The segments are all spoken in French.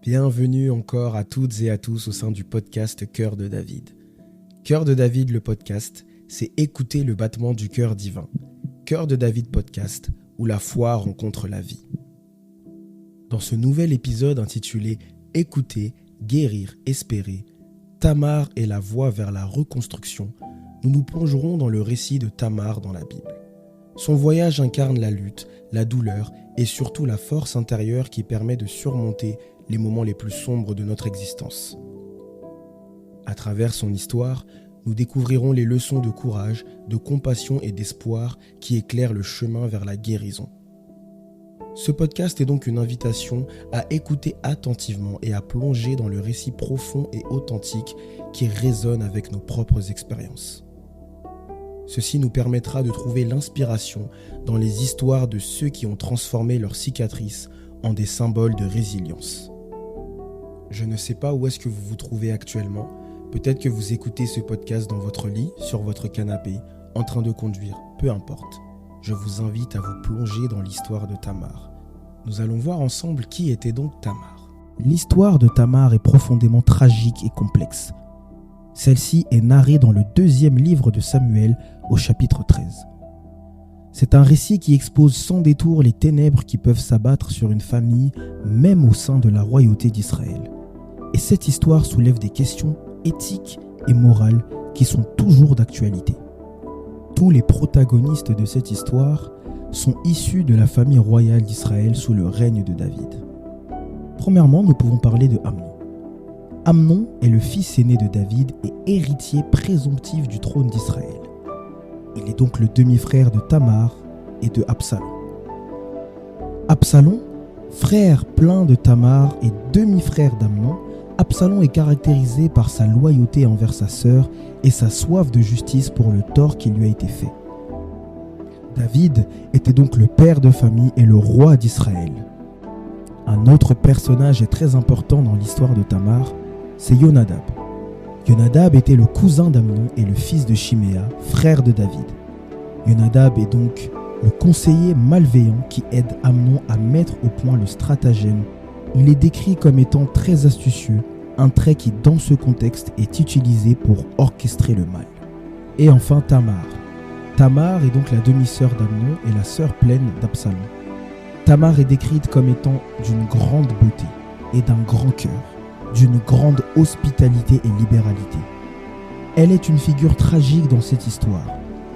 Bienvenue encore à toutes et à tous au sein du podcast Cœur de David. Cœur de David, le podcast, c'est écouter le battement du cœur divin. Cœur de David podcast, où la foi rencontre la vie. Dans ce nouvel épisode intitulé « Écouter, guérir, espérer », Tamar est la voie vers la reconstruction, nous nous plongerons dans le récit de Tamar dans la Bible. Son voyage incarne la lutte, la douleur et surtout la force intérieure qui permet de surmonter les moments les plus sombres de notre existence. À travers son histoire, nous découvrirons les leçons de courage, de compassion et d'espoir qui éclairent le chemin vers la guérison. Ce podcast est donc une invitation à écouter attentivement et à plonger dans le récit profond et authentique qui résonne avec nos propres expériences. Ceci nous permettra de trouver l'inspiration dans les histoires de ceux qui ont transformé leurs cicatrices en des symboles de résilience. Je ne sais pas où est-ce que vous vous trouvez actuellement. Peut-être que vous écoutez ce podcast dans votre lit, sur votre canapé, en train de conduire, peu importe. Je vous invite à vous plonger dans l'histoire de Tamar. Nous allons voir ensemble qui était donc Tamar. L'histoire de Tamar est profondément tragique et complexe. Celle-ci est narrée dans le 2e livre de Samuel, au chapitre 13. C'est un récit qui expose sans détour les ténèbres qui peuvent s'abattre sur une famille, même au sein de la royauté d'Israël. Et cette histoire soulève des questions éthiques et morales qui sont toujours d'actualité. Tous les protagonistes de cette histoire sont issus de la famille royale d'Israël sous le règne de David. Premièrement, nous pouvons parler de Amnon. Amnon est le fils aîné de David et héritier présomptif du trône d'Israël. Il est donc le demi-frère de Tamar et de Absalom. Absalom, frère plein de Tamar et demi-frère d'Amnon, Absalom est caractérisé par sa loyauté envers sa sœur et sa soif de justice pour le tort qui lui a été fait. David était donc le père de famille et le roi d'Israël. Un autre personnage est très important dans l'histoire de Tamar, c'est Yonadab. Yonadab était le cousin d'Amnon et le fils de Chiméa, frère de David. Yonadab est donc le conseiller malveillant qui aide Amnon à mettre au point le stratagème. Il est décrit comme étant très astucieux, un trait qui dans ce contexte est utilisé pour orchestrer le mal. Et enfin Tamar. Tamar est donc la demi-sœur d'Amnon et la sœur pleine d'Absalom. Tamar est décrite comme étant d'une grande beauté et d'un grand cœur, d'une grande hospitalité et libéralité. Elle est une figure tragique dans cette histoire,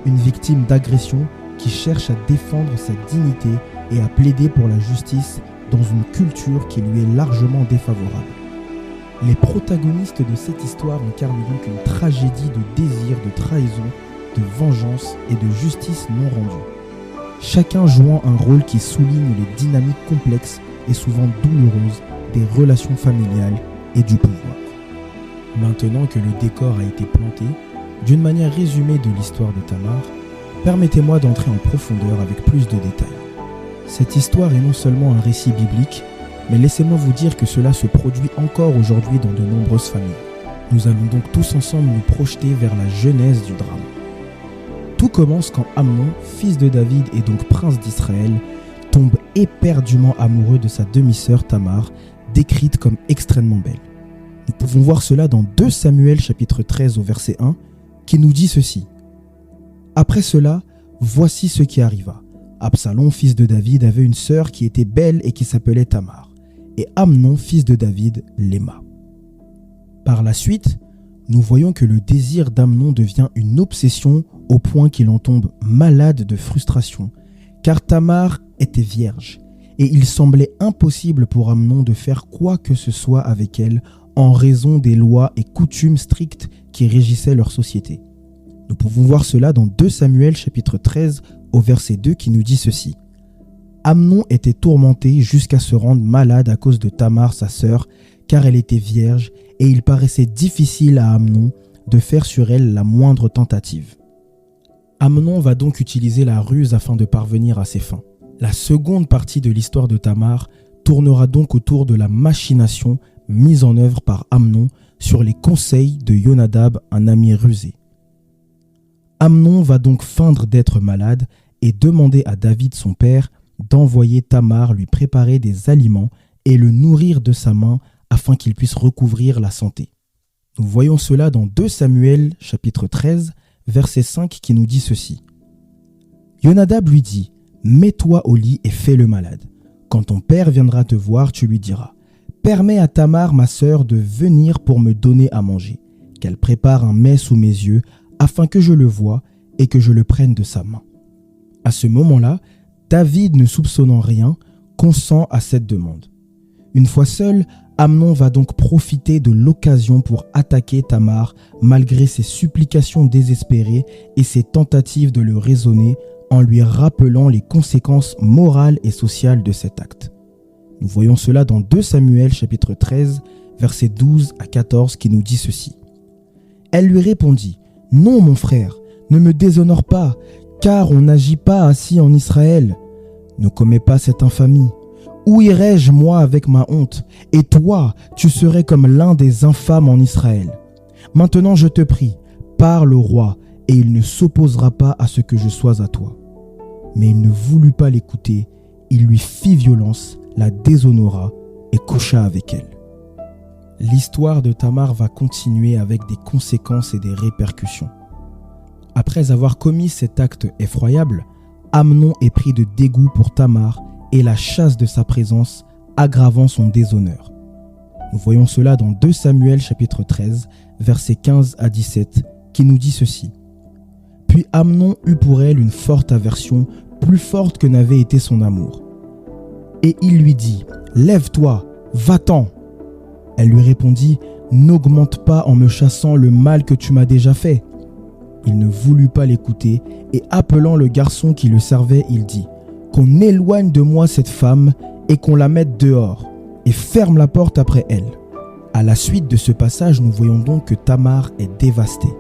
une victime d'agression qui cherche à défendre sa dignité et à plaider pour la justice dans une culture qui lui est largement défavorable. Les protagonistes de cette histoire incarnent donc une tragédie de désir, de trahison, de vengeance et de justice non rendue. Chacun jouant un rôle qui souligne les dynamiques complexes et souvent douloureuses des relations familiales et du pouvoir. Maintenant que le décor a été planté, d'une manière résumée de l'histoire de Tamar, permettez-moi d'entrer en profondeur avec plus de détails. Cette histoire est non seulement un récit biblique, mais laissez-moi vous dire que cela se produit encore aujourd'hui dans de nombreuses familles. Nous allons donc tous ensemble nous projeter vers la genèse du drame. Tout commence quand Amnon, fils de David et donc prince d'Israël, tombe éperdument amoureux de sa demi-sœur Tamar, décrite comme extrêmement belle. Nous pouvons voir cela dans 2 Samuel chapitre 13 au verset 1, qui nous dit ceci. Après cela, voici ce qui arriva. Absalom, fils de David, avait une sœur qui était belle et qui s'appelait Tamar, et Amnon, fils de David, l'aima. Par la suite, nous voyons que le désir d'Amnon devient une obsession au point qu'il en tombe malade de frustration, car Tamar était vierge, et il semblait impossible pour Amnon de faire quoi que ce soit avec elle en raison des lois et coutumes strictes qui régissaient leur société. Nous pouvons voir cela dans 2 Samuel chapitre 13 au verset 2 qui nous dit ceci. Amnon était tourmenté jusqu'à se rendre malade à cause de Tamar sa sœur, car elle était vierge et il paraissait difficile à Amnon de faire sur elle la moindre tentative. Amnon va donc utiliser la ruse afin de parvenir à ses fins. La seconde partie de l'histoire de Tamar tournera donc autour de la machination mise en œuvre par Amnon sur les conseils de Yonadab, un ami rusé. Amnon va donc feindre d'être malade et demander à David son père d'envoyer Tamar lui préparer des aliments et le nourrir de sa main afin qu'il puisse recouvrir la santé. Nous voyons cela dans 2 Samuel chapitre 13, verset 5 qui nous dit ceci. Yonadab lui dit, « Mets-toi au lit et fais le malade. Quand ton père viendra te voir, tu lui diras, « Permets à Tamar, ma sœur, de venir pour me donner à manger, qu'elle prépare un mets sous mes yeux, afin que je le voie et que je le prenne de sa main. » À ce moment-là, David, ne soupçonnant rien, consent à cette demande. Une fois seul, Amnon va donc profiter de l'occasion pour attaquer Tamar malgré ses supplications désespérées et ses tentatives de le raisonner en lui rappelant les conséquences morales et sociales de cet acte. Nous voyons cela dans 2 Samuel chapitre 13, versets 12 à 14 qui nous dit ceci. Elle lui répondit, « Non mon frère, ne me déshonore pas, car on n'agit pas ainsi en Israël. Ne commets pas cette infamie. Où irais-je, moi, avec ma honte? Et toi, tu serais comme l'un des infâmes en Israël. Maintenant, je te prie, parle au roi, et il ne s'opposera pas à ce que je sois à toi. » Mais il ne voulut pas l'écouter, il lui fit violence, la déshonora et coucha avec elle. L'histoire de Tamar va continuer avec des conséquences et des répercussions. Après avoir commis cet acte effroyable, Amnon est pris de dégoût pour Tamar et la chasse de sa présence, aggravant son déshonneur. Nous voyons cela dans 2 Samuel chapitre 13, versets 15 à 17, qui nous dit ceci. « Puis Amnon eut pour elle une forte aversion, plus forte que n'avait été son amour. Et il lui dit, « Lève-toi, va-t'en !» Elle lui répondit, « N'augmente pas en me chassant le mal que tu m'as déjà fait. » Il ne voulut pas l'écouter et appelant le garçon qui le servait, il dit, « Qu'on éloigne de moi cette femme et qu'on la mette dehors et ferme la porte après elle. » À la suite de ce passage, nous voyons donc que Tamar est dévastée.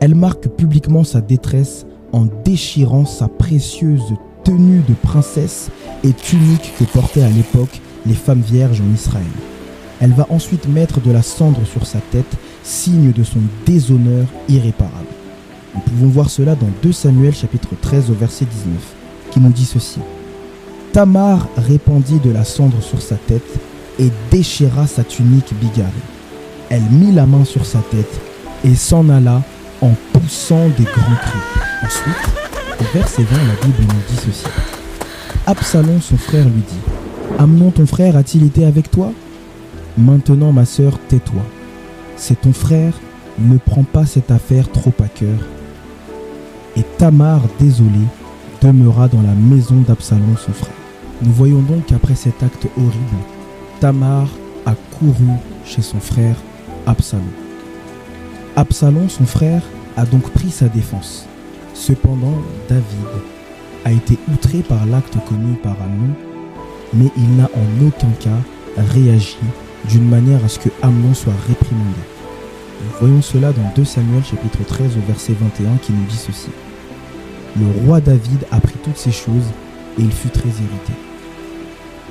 Elle marque publiquement sa détresse en déchirant sa précieuse tenue de princesse et tunique que portaient à l'époque les femmes vierges en Israël. Elle va ensuite mettre de la cendre sur sa tête, signe de son déshonneur irréparable. Nous pouvons voir cela dans 2 Samuel chapitre 13 au verset 19, qui nous dit ceci. « Tamar répandit de la cendre sur sa tête et déchira sa tunique bigarrée. Elle mit la main sur sa tête et s'en alla en poussant des grands cris. » Ensuite, au verset 20, la Bible nous dit ceci. « Absalom, son frère, lui dit, « Amnon, ton frère, a-t-il été avec toi ? Maintenant, ma sœur, tais-toi. C'est ton frère, ne prends pas cette affaire trop à cœur. » Et Tamar, désolée, demeura dans la maison d'Absalom, son frère. Nous voyons donc qu'après cet acte horrible, Tamar a couru chez son frère Absalom. Absalom, son frère, a donc pris sa défense. Cependant, David a été outré par l'acte commis par Amnon, mais il n'a en aucun cas réagi d'une manière à ce que Amnon soit réprimandé. Nous voyons cela dans 2 Samuel chapitre 13 au verset 21 qui nous dit ceci. Le roi David apprit toutes ces choses et il fut très irrité.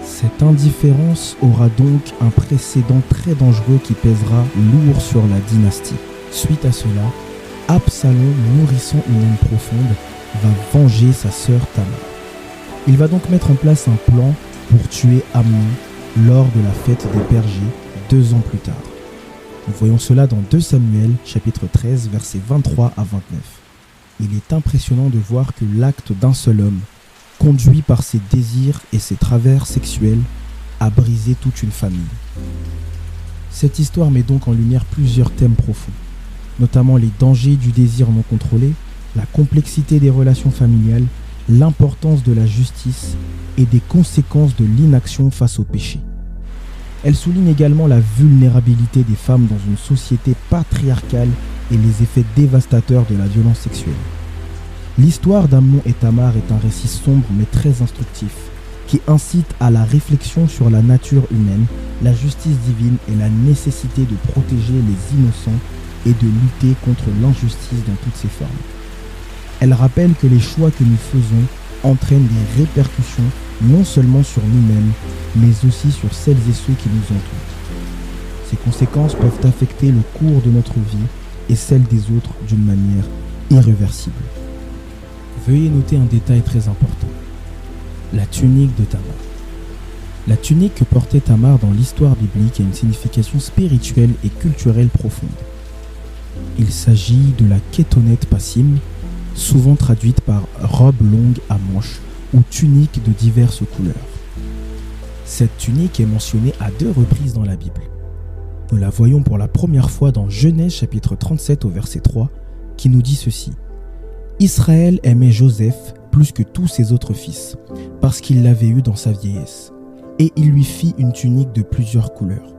Cette indifférence aura donc un précédent très dangereux qui pèsera lourd sur la dynastie. Suite à cela, Absalom, nourrissant une haine profonde, va venger sa sœur Tamar. Il va donc mettre en place un plan pour tuer Amnon lors de la fête des bergers 2 ans plus tard. Nous voyons cela dans 2 Samuel chapitre 13 versets 23 à 29. Il est impressionnant de voir que l'acte d'un seul homme, conduit par ses désirs et ses travers sexuels, a brisé toute une famille. Cette histoire met donc en lumière plusieurs thèmes profonds, notamment les dangers du désir non contrôlé, la complexité des relations familiales, l'importance de la justice et des conséquences de l'inaction face au péché. Elle souligne également la vulnérabilité des femmes dans une société patriarcale et les effets dévastateurs de la violence sexuelle. L'histoire d'Amnon et Tamar est un récit sombre mais très instructif, qui incite à la réflexion sur la nature humaine, la justice divine et la nécessité de protéger les innocents et de lutter contre l'injustice dans toutes ses formes. Elle rappelle que les choix que nous faisons entraînent des répercussions non seulement sur nous-mêmes, mais aussi sur celles et ceux qui nous entourent. Ces conséquences peuvent affecter le cours de notre vie et celle des autres d'une manière irréversible. Veuillez noter un détail très important, la tunique de Tamar. La tunique que portait Tamar dans l'histoire biblique a une signification spirituelle et culturelle profonde. Il s'agit de la Ketonet Passim, souvent traduite par robe longue à manches ou tunique de diverses couleurs. Cette tunique est mentionnée à 2 reprises dans la Bible. Nous la voyons pour la première fois dans Genèse chapitre 37 au verset 3, qui nous dit ceci. « Israël aimait Joseph plus que tous ses autres fils, parce qu'il l'avait eu dans sa vieillesse, et il lui fit une tunique de plusieurs couleurs. »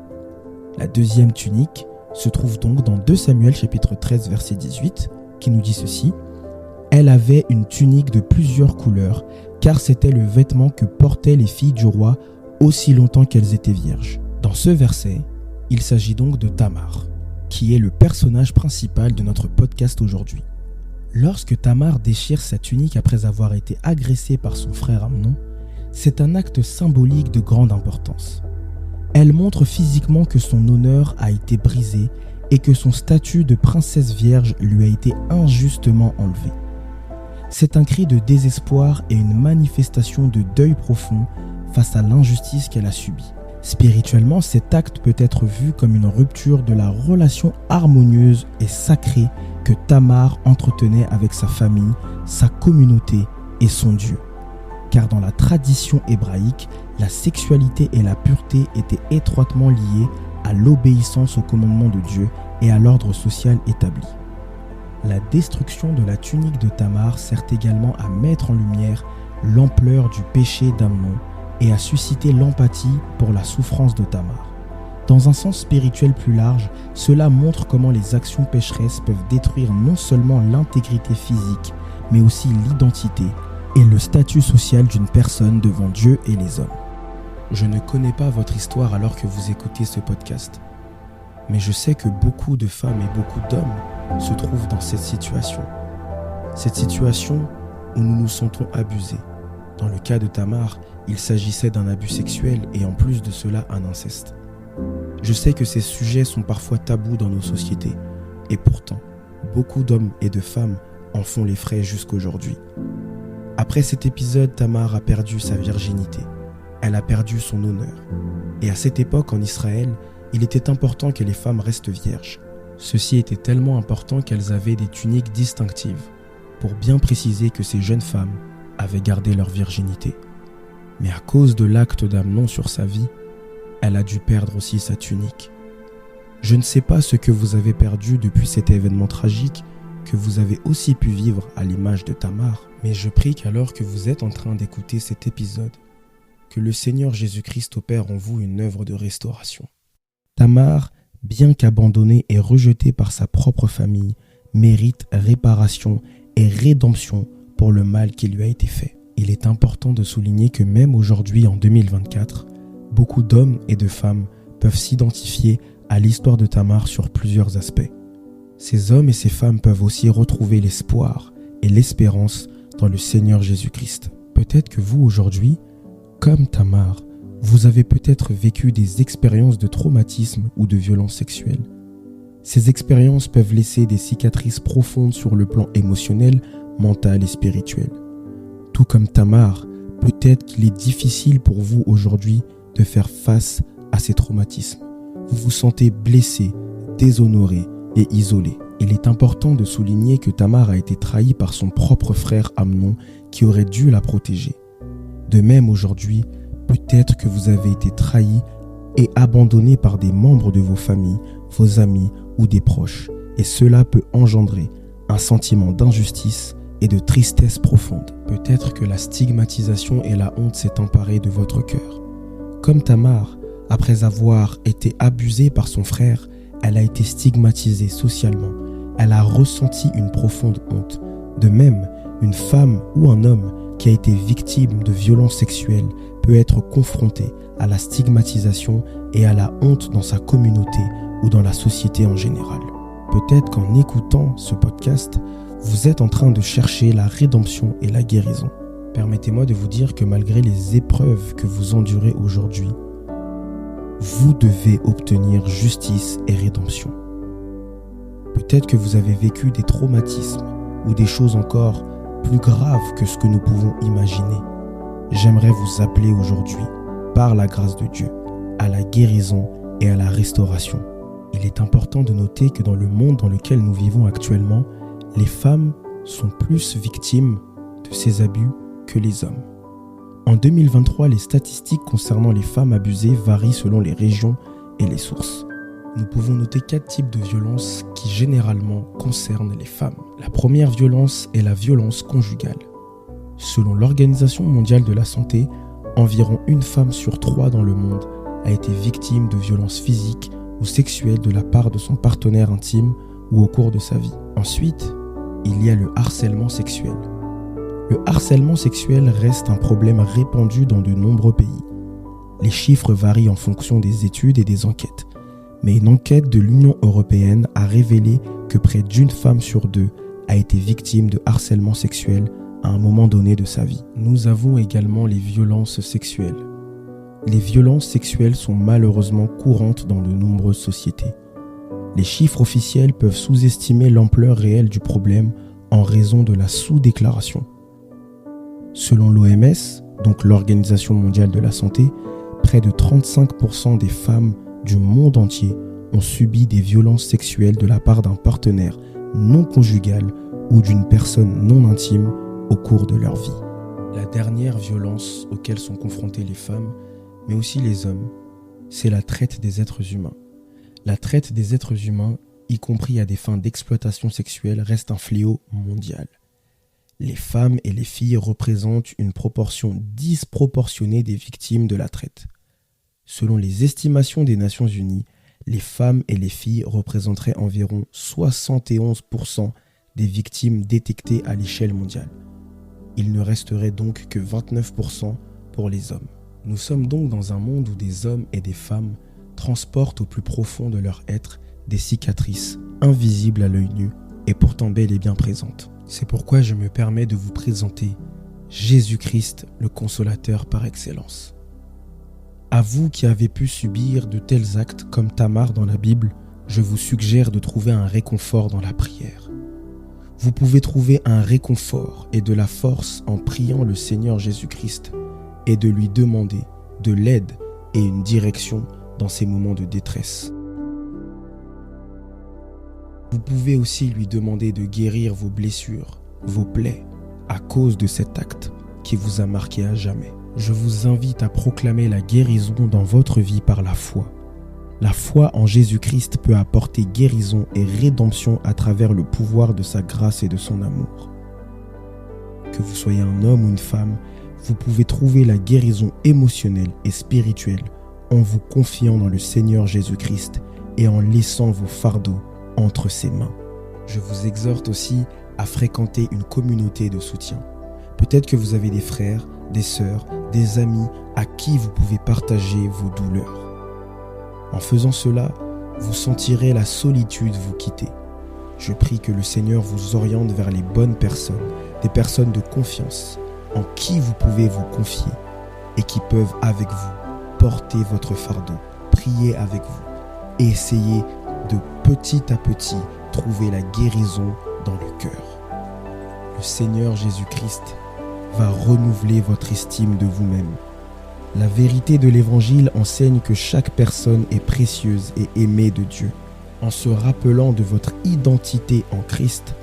La deuxième tunique se trouve donc dans 2 Samuel chapitre 13 verset 18, qui nous dit ceci. « Elle avait une tunique de plusieurs couleurs, car c'était le vêtement que portaient les filles du roi aussi longtemps qu'elles étaient vierges. » Dans ce verset, il s'agit donc de Tamar, qui est le personnage principal de notre podcast aujourd'hui. Lorsque Tamar déchire sa tunique après avoir été agressée par son frère Amnon, c'est un acte symbolique de grande importance. Elle montre physiquement que son honneur a été brisé et que son statut de princesse vierge lui a été injustement enlevé. C'est un cri de désespoir et une manifestation de deuil profond face à l'injustice qu'elle a subie. Spirituellement, cet acte peut être vu comme une rupture de la relation harmonieuse et sacrée que Tamar entretenait avec sa famille, sa communauté et son Dieu. Car dans la tradition hébraïque, la sexualité et la pureté étaient étroitement liées à l'obéissance aux commandements de Dieu et à l'ordre social établi. La destruction de la tunique de Tamar sert également à mettre en lumière l'ampleur du péché d'Amnon et à susciter l'empathie pour la souffrance de Tamar. Dans un sens spirituel plus large, cela montre comment les actions pécheresses peuvent détruire non seulement l'intégrité physique, mais aussi l'identité et le statut social d'une personne devant Dieu et les hommes. Je ne connais pas votre histoire alors que vous écoutez ce podcast, mais je sais que beaucoup de femmes et beaucoup d'hommes se trouvent dans cette situation. Cette situation où nous nous sentons abusés. Dans le cas de Tamar, il s'agissait d'un abus sexuel et en plus de cela un inceste. Je sais que ces sujets sont parfois tabous dans nos sociétés et pourtant, beaucoup d'hommes et de femmes en font les frais jusqu'aujourd'hui. Après cet épisode, Tamar a perdu sa virginité. Elle a perdu son honneur. Et à cette époque en Israël, il était important que les femmes restent vierges. Ceci était tellement important qu'elles avaient des tuniques distinctives pour bien préciser que ces jeunes femmes avaient gardé leur virginité. Mais à cause de l'acte d'Amnon sur sa vie, elle a dû perdre aussi sa tunique. Je ne sais pas ce que vous avez perdu depuis cet événement tragique que vous avez aussi pu vivre à l'image de Tamar, mais je prie qu'alors que vous êtes en train d'écouter cet épisode, que le Seigneur Jésus-Christ opère en vous une œuvre de restauration. Tamar, bien qu'abandonnée et rejetée par sa propre famille, mérite réparation et rédemption pour le mal qui lui a été fait. Il est important de souligner que même aujourd'hui en 2024, beaucoup d'hommes et de femmes peuvent s'identifier à l'histoire de Tamar sur plusieurs aspects. Ces hommes et ces femmes peuvent aussi retrouver l'espoir et l'espérance dans le Seigneur Jésus-Christ. Peut-être que vous aujourd'hui, comme Tamar, vous avez peut-être vécu des expériences de traumatisme ou de violence sexuelle. Ces expériences peuvent laisser des cicatrices profondes sur le plan émotionnel, mental et spirituel. Tout comme Tamar, peut-être qu'il est difficile pour vous aujourd'hui de faire face à ces traumatismes. Vous vous sentez blessé, déshonoré et isolé. Il est important de souligner que Tamar a été trahie par son propre frère Amnon qui aurait dû la protéger. De même aujourd'hui, peut-être que vous avez été trahi et abandonné par des membres de vos familles, vos amis ou des proches. Et cela peut engendrer un sentiment d'injustice et de tristesse profonde. Peut-être que la stigmatisation et la honte s'est emparée de votre cœur. Comme Tamar, après avoir été abusée par son frère, elle a été stigmatisée socialement. Elle a ressenti une profonde honte. De même, une femme ou un homme qui a été victime de violences sexuelles peut être confronté à la stigmatisation et à la honte dans sa communauté ou dans la société en général. Peut-être qu'en écoutant ce podcast, vous êtes en train de chercher la rédemption et la guérison. Permettez-moi de vous dire que malgré les épreuves que vous endurez aujourd'hui, vous devez obtenir justice et rédemption. Peut-être que vous avez vécu des traumatismes ou des choses encore plus graves que ce que nous pouvons imaginer. J'aimerais vous appeler aujourd'hui par la grâce de Dieu, à la guérison et à la restauration. Il est important de noter que dans le monde dans lequel nous vivons actuellement, les femmes sont plus victimes de ces abus que les hommes. En 2023, les statistiques concernant les femmes abusées varient selon les régions et les sources. Nous pouvons noter 4 types de violences qui généralement concernent les femmes. La première violence est la violence conjugale. Selon l'Organisation mondiale de la santé, environ 1 femme sur 3 dans le monde a été victime de violences physiques ou sexuelles de la part de son partenaire intime ou au cours de sa vie. Ensuite, il y a le harcèlement sexuel. Le harcèlement sexuel reste un problème répandu dans de nombreux pays. Les chiffres varient en fonction des études et des enquêtes. Mais une enquête de l'Union européenne a révélé que près d'1 femme sur 2 a été victime de harcèlement sexuel à un moment donné de sa vie. Nous avons également les violences sexuelles. Les violences sexuelles sont malheureusement courantes dans de nombreuses sociétés. Les chiffres officiels peuvent sous-estimer l'ampleur réelle du problème en raison de la sous-déclaration. Selon l'OMS, donc l'Organisation mondiale de la santé, près de 35% des femmes du monde entier ont subi des violences sexuelles de la part d'un partenaire non conjugal ou d'une personne non intime au cours de leur vie. La dernière violence auquel sont confrontées les femmes, mais aussi les hommes, c'est la traite des êtres humains. La traite des êtres humains, y compris à des fins d'exploitation sexuelle, reste un fléau mondial. Les femmes et les filles représentent une proportion disproportionnée des victimes de la traite. Selon les estimations des Nations Unies, les femmes et les filles représenteraient environ 71% des victimes détectées à l'échelle mondiale. Il ne resterait donc que 29% pour les hommes. Nous sommes donc dans un monde où des hommes et des femmes transportent au plus profond de leur être des cicatrices invisibles à l'œil nu et pourtant bel et bien présentes. C'est pourquoi je me permets de vous présenter Jésus-Christ, le consolateur par excellence. À vous qui avez pu subir de tels actes comme Tamar dans la Bible, je vous suggère de trouver un réconfort dans la prière. Vous pouvez trouver un réconfort et de la force en priant le Seigneur Jésus-Christ et de lui demander de l'aide et une direction dans ces moments de détresse. Vous pouvez aussi lui demander de guérir vos blessures, vos plaies, à cause de cet acte qui vous a marqué à jamais. Je vous invite à proclamer la guérison dans votre vie par la foi. La foi en Jésus-Christ peut apporter guérison et rédemption à travers le pouvoir de sa grâce et de son amour. Que vous soyez un homme ou une femme, vous pouvez trouver la guérison émotionnelle et spirituelle en vous confiant dans le Seigneur Jésus-Christ et en laissant vos fardeaux entre ses mains. Je vous exhorte aussi à fréquenter une communauté de soutien. Peut-être que vous avez des frères, des sœurs, des amis à qui vous pouvez partager vos douleurs. En faisant cela, vous sentirez la solitude vous quitter. Je prie que le Seigneur vous oriente vers les bonnes personnes, des personnes de confiance, en qui vous pouvez vous confier et qui peuvent avec vous porter votre fardeau, prier avec vous et essayer de petit à petit trouver la guérison dans le cœur. Le Seigneur Jésus-Christ va renouveler votre estime de vous-même. La vérité de l'Évangile enseigne que chaque personne est précieuse et aimée de Dieu. En se rappelant de votre identité en Christ,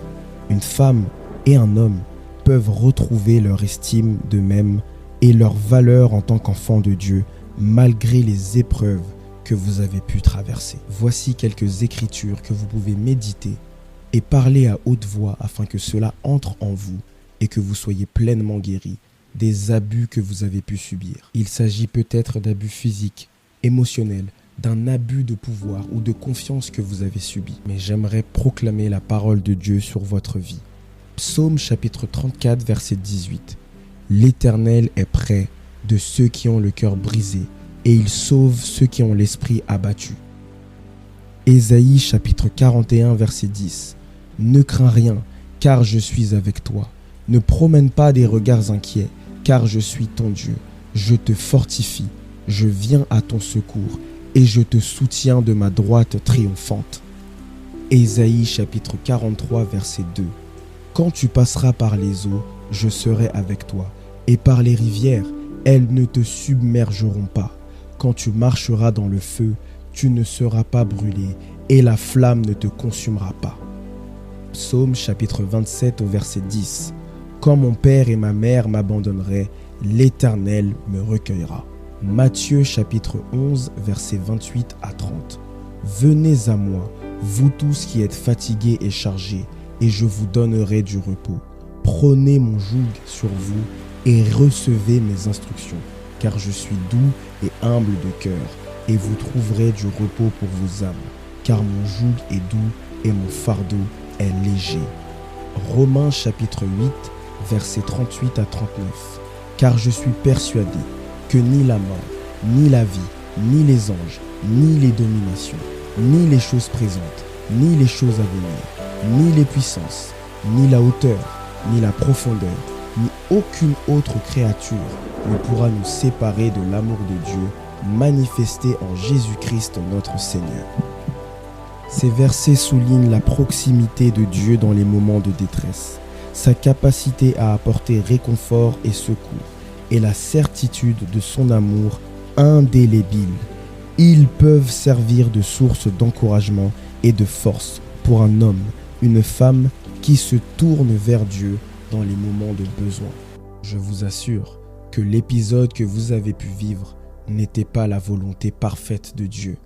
une femme et un homme peuvent retrouver leur estime d'eux-mêmes et leur valeur en tant qu'enfants de Dieu, malgré les épreuves que vous avez pu traverser. Voici quelques écritures que vous pouvez méditer et parler à haute voix afin que cela entre en vous et que vous soyez pleinement guéris des abus que vous avez pu subir. Il s'agit peut-être d'abus physiques, émotionnels, d'un abus de pouvoir ou de confiance que vous avez subi. Mais j'aimerais proclamer la parole de Dieu sur votre vie. Psaume chapitre 34, verset 18. L'Éternel est près de ceux qui ont le cœur brisé et il sauve ceux qui ont l'esprit abattu. Ésaïe chapitre 41, verset 10. Ne crains rien, car je suis avec toi. Ne promène pas des regards inquiets, car je suis ton Dieu. Je te fortifie, je viens à ton secours et je te soutiens de ma droite triomphante. Ésaïe chapitre 43, verset 2. Quand tu passeras par les eaux, je serai avec toi, et par les rivières, elles ne te submergeront pas. Quand tu marcheras dans le feu, tu ne seras pas brûlé et la flamme ne te consumera pas. Psaume chapitre 27 au verset 10. Quand mon père et ma mère m'abandonneraient, l'Éternel me recueillera. Matthieu chapitre 11 versets 28 à 30. Venez à moi, vous tous qui êtes fatigués et chargés, et je vous donnerai du repos. Prenez mon joug sur vous et recevez mes instructions, car je suis doux et humble de cœur, et vous trouverez du repos pour vos âmes, car mon joug est doux et mon fardeau est léger. Romains chapitre 8, versets 38 à 39. Car je suis persuadé que ni la mort, ni la vie, ni les anges, ni les dominations, ni les choses présentes, ni les choses à venir, ni les puissances, ni la hauteur, ni la profondeur, ni aucune autre créature ne pourra nous séparer de l'amour de Dieu manifesté en Jésus-Christ notre Seigneur. Ces versets soulignent la proximité de Dieu dans les moments de détresse, sa capacité à apporter réconfort et secours, et la certitude de son amour indélébile. Ils peuvent servir de source d'encouragement et de force pour un homme, une femme qui se tourne vers Dieu dans les moments de besoin. Je vous assure que l'épisode que vous avez pu vivre n'était pas la volonté parfaite de Dieu.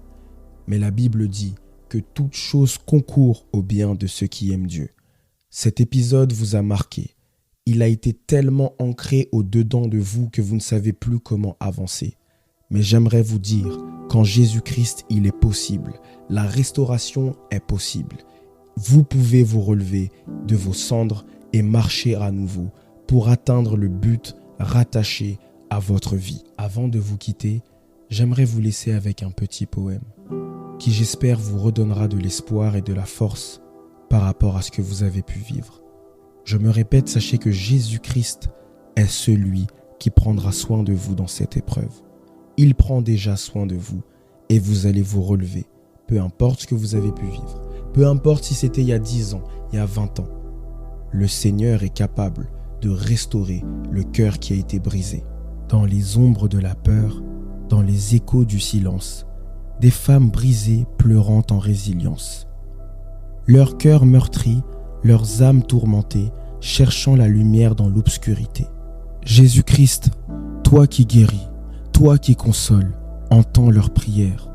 Mais la Bible dit que toute chose concourt au bien de ceux qui aiment Dieu. Cet épisode vous a marqué. Il a été tellement ancré au-dedans de vous que vous ne savez plus comment avancer. Mais j'aimerais vous dire qu'en Jésus-Christ, il est possible. La restauration est possible. Vous pouvez vous relever de vos cendres et marcher à nouveau pour atteindre le but rattaché à votre vie. Avant de vous quitter, j'aimerais vous laisser avec un petit poème qui, j'espère, vous redonnera de l'espoir et de la force par rapport à ce que vous avez pu vivre. Je me répète, sachez que Jésus-Christ est celui qui prendra soin de vous dans cette épreuve. Il prend déjà soin de vous et vous allez vous relever, peu importe ce que vous avez pu vivre, peu importe si c'était il y a 10 ans, il y a 20 ans. Le Seigneur est capable de restaurer le cœur qui a été brisé. Dans les ombres de la peur, dans les échos du silence, des femmes brisées pleurant en résilience. Leur cœur meurtri, leurs âmes tourmentées, cherchant la lumière dans l'obscurité. Jésus-Christ, toi qui guéris, toi qui consoles, entends leurs prières.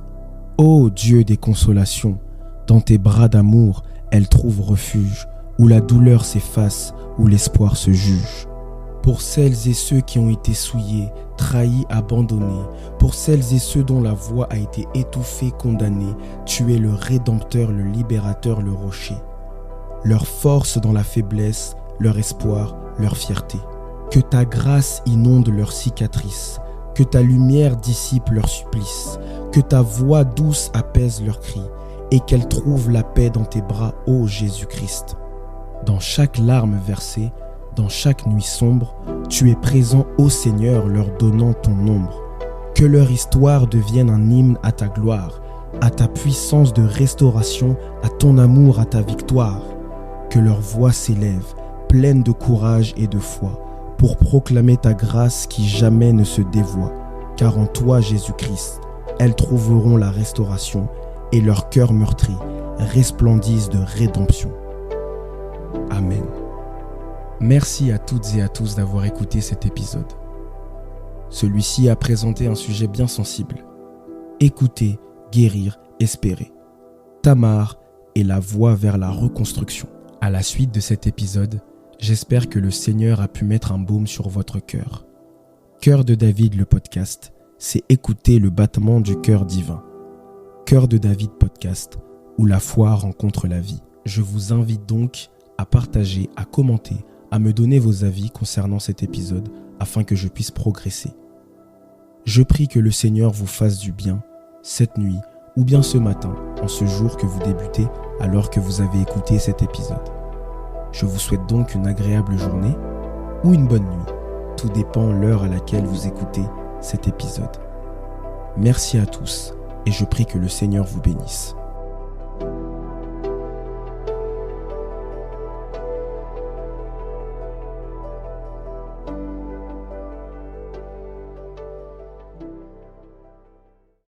Ô Dieu des consolations, dans tes bras d'amour, elles trouvent refuge, où la douleur s'efface, où l'espoir se juge. Pour celles et ceux qui ont été souillés, trahis, abandonnés, pour celles et ceux dont la voix a été étouffée, condamnée, tu es le Rédempteur, le Libérateur, le Rocher. Leur force dans la faiblesse, leur espoir, leur fierté. Que ta grâce inonde leurs cicatrices, que ta lumière dissipe leurs supplices, que ta voix douce apaise leurs cris, et qu'elles trouvent la paix dans tes bras, ô Jésus-Christ. Dans chaque larme versée, dans chaque nuit sombre, tu es présent, ô Seigneur, leur donnant ton ombre. Que leur histoire devienne un hymne à ta gloire, à ta puissance de restauration, à ton amour, à ta victoire. Que leur voix s'élève, pleine de courage et de foi, pour proclamer ta grâce qui jamais ne se dévoie. Car en toi, Jésus-Christ, elles trouveront la restauration et leurs cœurs meurtris resplendissent de rédemption. Amen. Merci à toutes et à tous d'avoir écouté cet épisode. Celui-ci a présenté un sujet bien sensible. Écouter, guérir, espérer. Tamar est la voie vers la reconstruction. À la suite de cet épisode, j'espère que le Seigneur a pu mettre un baume sur votre cœur. Cœur de David, le podcast, c'est écouter le battement du cœur divin. Cœur de David podcast, où la foi rencontre la vie. Je vous invite donc à partager, à commenter, à me donner vos avis concernant cet épisode afin que je puisse progresser. Je prie que le Seigneur vous fasse du bien cette nuit ou bien ce matin, en ce jour que vous débutez alors que vous avez écouté cet épisode. Je vous souhaite donc une agréable journée ou une bonne nuit. Tout dépend l'heure à laquelle vous écoutez cet épisode. Merci à tous et je prie que le Seigneur vous bénisse.